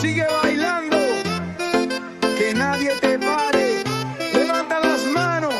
Sigue bailando, que nadie te pare. Levanta las manos,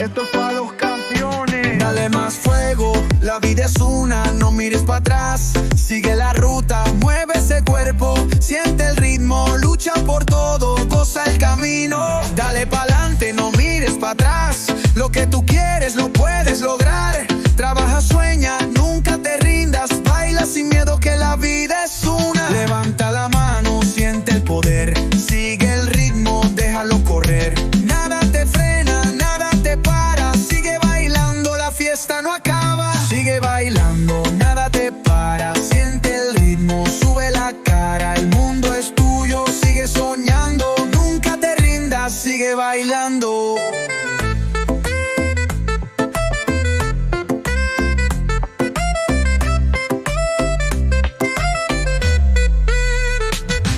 esto es para los campeones. Dale más fuego, la vida es una, no mires para atrás. Sigue la ruta, mueve ese cuerpo, siente el ritmo, lucha por todo, goza el camino. Dale pa'lante, no mires para atrás. Lo que tú quieres lo puedes lograr. Trabaja, sueña, nunca te rindas. Baila sin miedo que la vida es una. Levanta la mano, siente el poder. Sigue el ritmo, déjalo correr. Nada te frena, nada te para. Sigue bailando, la fiesta no acaba. Sigue bailando, nada te para. Siente el ritmo, sube la cara. El mundo es tuyo, sigue soñando. Nunca te rindas, sigue bailando.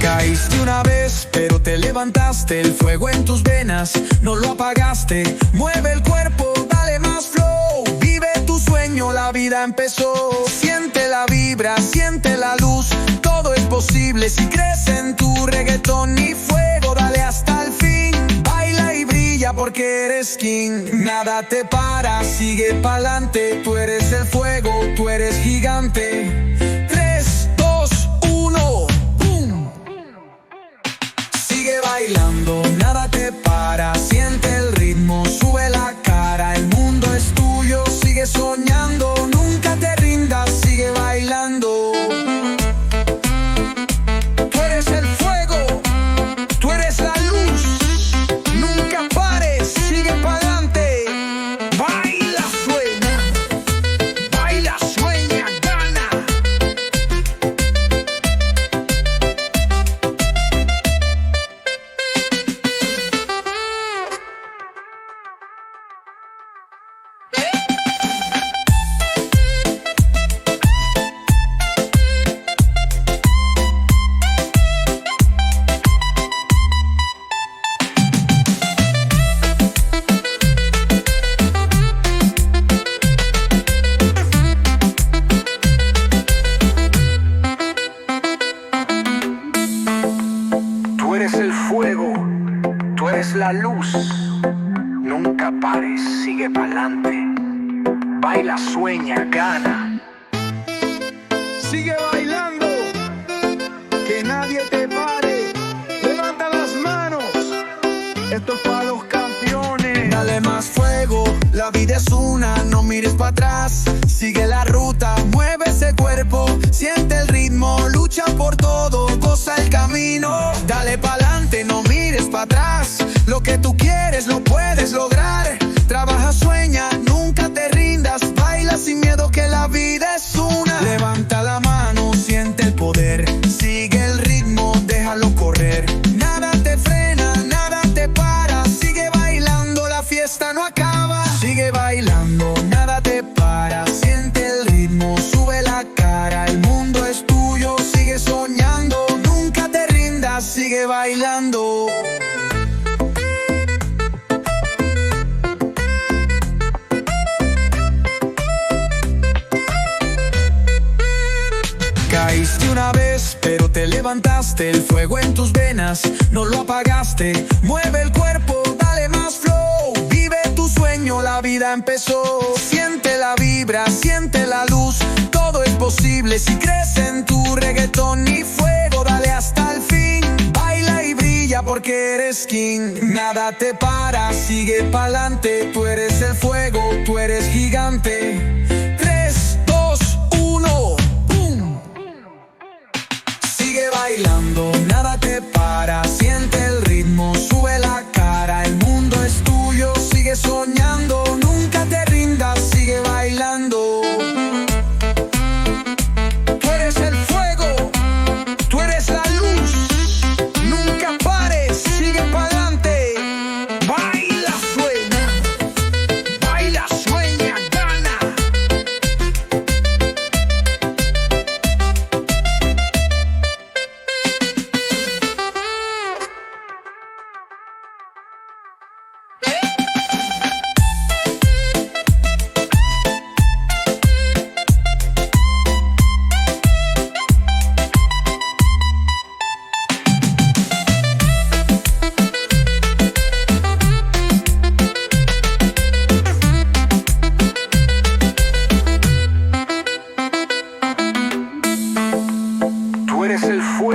Caíste una vez, pero te levantaste. El fuego en tus venas, no lo apagaste. Mueve el cuerpo, dale más flow. Vive tu sueño, la vida empezó. Siente la vibra, siente la luz. Todo es posible si crees en tu reggaetón y fuego. Dale hasta el fin, baila y brilla porque eres king. Nada te para, sigue pa'lante. Tú eres el fuego, tú eres gigante. 3, 2, 1. Sigue bailando, nada te para. Siente el ritmo, sube la cara. El mundo es tuyo, sigue soñando. Nunca te rindas, sigue bailando. Tú eres el fuego, tú eres la luz. Nunca pares, sigue pa'lante. Baila, sueña, gana. Tú eres el fuego, tú eres la luz. Nunca pares, sigue pa'lante. Baila, sueña, gana. Sigue bailando, que nadie te pare. Levanta las manos, esto es para los campeones. Dale más fuego, la vida es una, no mires para atrás. Sigue la ruta, mueve ese cuerpo, siente el ritmo, lucha por todo, goza el camino. Dale pa'lante, no mires para atrás. Lo que tú quieres lo puedes lograr. Trabaja, sueña, nunca te rindas. Baila sin miedo que la vida es una. Levanta la mano, siente el poder. Sigue el ritmo, déjalo correr. Nada te frena, nada te para. Sigue bailando, la fiesta no acaba. Sigue bailando, nada te para. Siente el ritmo, sube la cara. El mundo es tuyo, sigue soñando. Nunca te rindas, sigue bailando. Caíste una vez, pero te levantaste. El fuego en tus venas, no lo apagaste. Mueve el cuerpo, dale más flow. Vive tu sueño, la vida empezó. Siente la vibra, siente la luz. Todo es posible si crees en tu reggaetón y fuego. Dale hasta el fin, baila y brilla porque eres king. Nada te para, sigue pa'lante. Tú eres el fuego, tú eres gigante. 3, 2, 1. Sigue bailando, nada te para. Siente el ritmo, sube la cara. El mundo es tuyo, sigue soñando. Nunca te rindas, sigue bailando. Tú eres el fuego, tú eres la luz. Nunca pares, sigue pa'lante. Baila, sueña, gana.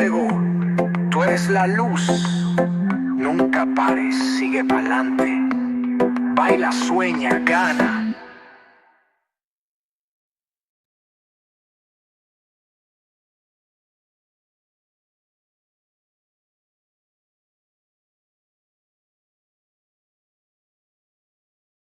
fuego, tú eres la luz. Nunca pares, sigue pa'lante. Baila, sueña, gana.